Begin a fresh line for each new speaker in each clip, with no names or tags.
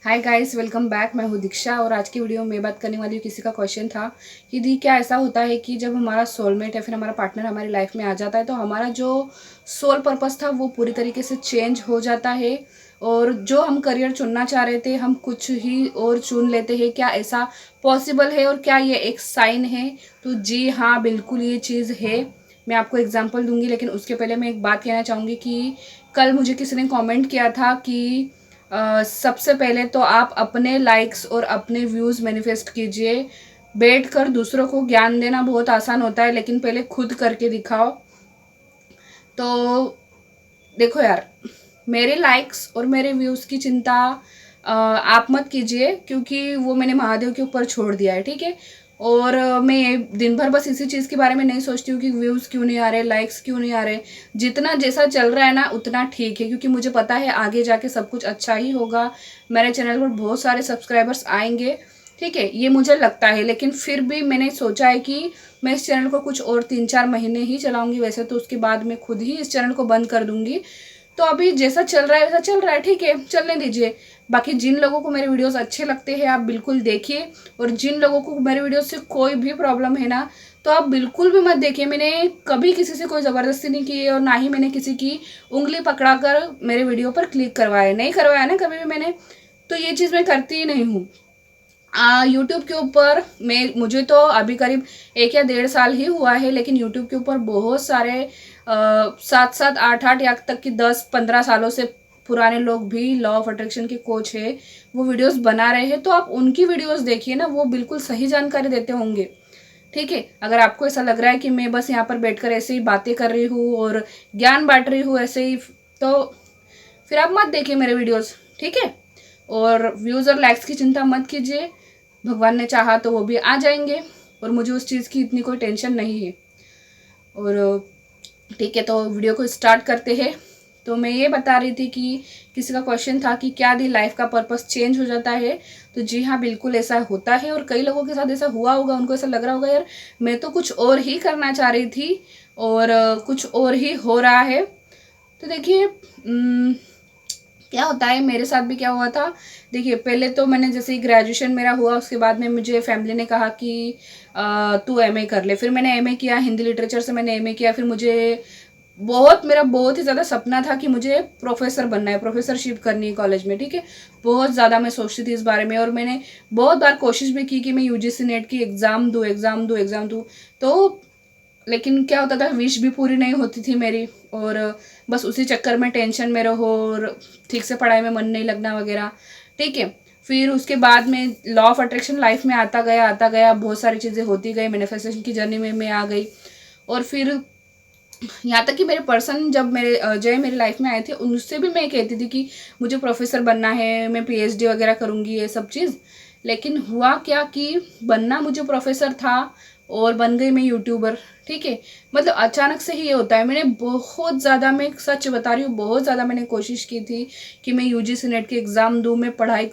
Hi guys, welcome back. मैं हूँ दीक्षा और आज की वीडियो में बात करने वाली हूँ। किसी का क्वेश्चन था कि दी क्या ऐसा होता है कि जब हमारा सोलमेट या फिर हमारा पार्टनर हमारी लाइफ में आ जाता है तो हमारा जो सोल पर्पस था वो पूरी तरीके से चेंज हो जाता है और जो हम करियर चुनना चाह रहे थे हम कुछ ही और चुन लेते हैं। क्या ऐसा पॉसिबल है और क्या ये एक साइन है? तो जी हाँ, बिल्कुल ये चीज़ है। मैं आपको एग्जाम्पल दूंगी, लेकिन उसके पहले मैं एक बात कहना चाहूँगी कि कल मुझे किसी ने कमेंट किया था कि सबसे पहले तो आप अपने लाइक्स और अपने व्यूज़ मैनिफेस्ट कीजिए। बैठकर दूसरों को ज्ञान देना बहुत आसान होता है, लेकिन पहले खुद करके दिखाओ। तो देखो यार, मेरे लाइक्स और मेरे व्यूज़ की चिंता आप मत कीजिए, क्योंकि वो मैंने महादेव के ऊपर छोड़ दिया है, ठीक है। और मैं दिन भर बस इसी चीज़ के बारे में नहीं सोचती हूँ कि व्यूज़ क्यों नहीं आ रहे, लाइक्स क्यों नहीं आ रहे। जितना जैसा चल रहा है ना उतना ठीक है, क्योंकि मुझे पता है आगे जाके सब कुछ अच्छा ही होगा। मेरे चैनल पर बहुत सारे सब्सक्राइबर्स आएंगे, ठीक है, ये मुझे लगता है। लेकिन फिर भी मैंने सोचा है कि मैं इस चैनल को कुछ और 3-4 महीने ही चलाऊंगी। वैसे तो उसके बाद मैं खुद ही इस चैनल को बंद कर दूंगी। तो अभी जैसा चल रहा है वैसा चल रहा है, ठीक है, चलने दीजिए। बाकी जिन लोगों को मेरे वीडियोस अच्छे लगते हैं आप बिल्कुल देखिए, और जिन लोगों को मेरे वीडियोस से कोई भी प्रॉब्लम है ना तो आप बिल्कुल भी मत देखिए। मैंने कभी किसी से कोई ज़बरदस्ती नहीं की है और ना ही मैंने किसी की उंगली पकड़ा कर मेरे वीडियो पर क्लिक करवाया, नहीं करवाया ना कभी भी मैंने। तो ये चीज़ मैं करती ही नहीं हूँ। यूट्यूब के ऊपर मुझे तो अभी करीब 1 या 1.5 साल ही हुआ है, लेकिन यूट्यूब के ऊपर बहुत सारे 7-7, 8-8 या तक कि 10-15 सालों से पुराने लोग भी लॉ ऑफ अट्रैक्शन के कोच है, वो वीडियोस बना रहे हैं। तो आप उनकी वीडियोस देखिए ना, वो बिल्कुल सही जानकारी देते होंगे, ठीक है। अगर आपको ऐसा लग रहा है कि मैं बस यहाँ पर बैठकर ऐसे ही बातें कर रही हूँ और ज्ञान बांट रही हूँ ऐसे ही, तो फिर आप मत देखिए मेरे वीडियोस, ठीक है। और व्यूज़ और लाइक्स की चिंता मत कीजिए, भगवान ने चाहा तो वो भी आ जाएंगे और मुझे उस चीज़ की इतनी कोई टेंशन नहीं है। और ठीक है, तो वीडियो को स्टार्ट करते हैं। तो मैं ये बता रही थी कि किसी का क्वेश्चन था कि क्या दी लाइफ का पर्पस चेंज हो जाता है? तो जी हाँ, बिल्कुल ऐसा होता है और कई लोगों के साथ ऐसा हुआ होगा। उनको ऐसा लग रहा होगा यार मैं तो कुछ और ही करना चाह रही थी और कुछ और ही हो रहा है। तो देखिए, क्या होता है, मेरे साथ भी क्या हुआ था। देखिए, पहले तो मैंने जैसे ही ग्रेजुएशन मेरा हुआ उसके बाद में मुझे फैमिली ने कहा कि तू एमए कर ले। फिर मैंने एमए किया, हिंदी लिटरेचर से मैंने एमए किया। फिर मुझे मेरा बहुत ही ज़्यादा सपना था कि मुझे प्रोफेसर बनना है, प्रोफेसरशिप करनी है कॉलेज में, ठीक है। बहुत ज़्यादा मैं सोचती थी इस बारे में और मैंने बहुत बार कोशिश भी की कि मैं यूजीसी नेट की एग्ज़ाम दूँ। तो लेकिन क्या होता था, विश भी पूरी नहीं होती थी मेरी, और बस उसी चक्कर में टेंशन में रहो और ठीक से पढ़ाई में मन नहीं लगना वगैरह, ठीक है। फिर उसके बाद में लॉ ऑफ अट्रैक्शन लाइफ में आता गया, बहुत सारी चीज़ें होती गई, मैनिफेस्टेशन की जर्नी में मैं आ गई। और फिर यहाँ तक कि मेरे पर्सन जब मेरे जय मेरी लाइफ में आए थे उनसे भी मैं कहती थी कि मुझे प्रोफेसर बनना है, मैं पीएचडी वगैरह करूँगी, ये सब चीज़। लेकिन हुआ क्या कि बनना मुझे प्रोफेसर था और बन गई मैं यूट्यूबर, ठीक है। मतलब अचानक से ही ये होता है। मैंने बहुत ज़्यादा, मैं सच बता रही हूँ, बहुत ज़्यादा मैंने कोशिश की थी कि मैं यूजीसी नेट की एग्ज़ाम दूँ, मैं पढ़ाई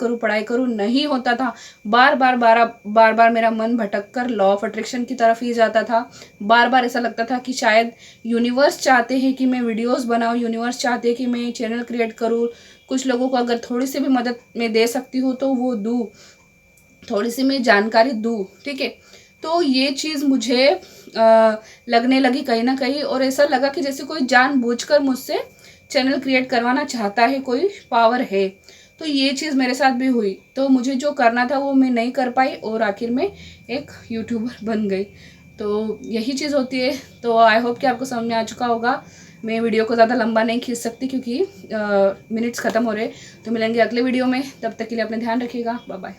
करूँ, नहीं होता था। बार बार मेरा मन भटक कर लॉ ऑफ अट्रैक्शन की तरफ ही जाता था। बार बार ऐसा लगता था कि शायद यूनिवर्स चाहते हैं कि मैं वीडियोस बनाऊँ, यूनिवर्स चाहते हैं कि मैं चैनल क्रिएट करूँ। कुछ लोगों को अगर थोड़ी सी भी मदद मैं दे सकती हूँ तो वो दूँ, थोड़ी सी मैं जानकारी दूँ, ठीक है। तो ये चीज़ मुझे लगने लगी कहीं ना कहीं, और ऐसा लगा कि जैसे कोई जानबूझकर मुझसे चैनल क्रिएट करवाना चाहता है, कोई पावर है। तो ये चीज़ मेरे साथ भी हुई। तो मुझे जो करना था वो मैं नहीं कर पाई और आखिर में एक यूट्यूबर बन गई। तो यही चीज़ होती है। तो आई होप कि आपको समझ में आ चुका होगा। मैं वीडियो को ज़्यादा लंबा नहीं खींच सकती क्योंकि मिनट्स ख़त्म हो रहे। तो मिलेंगे अगले वीडियो में, तब तक के लिए अपने ध्यान रखिएगा। Bye bye.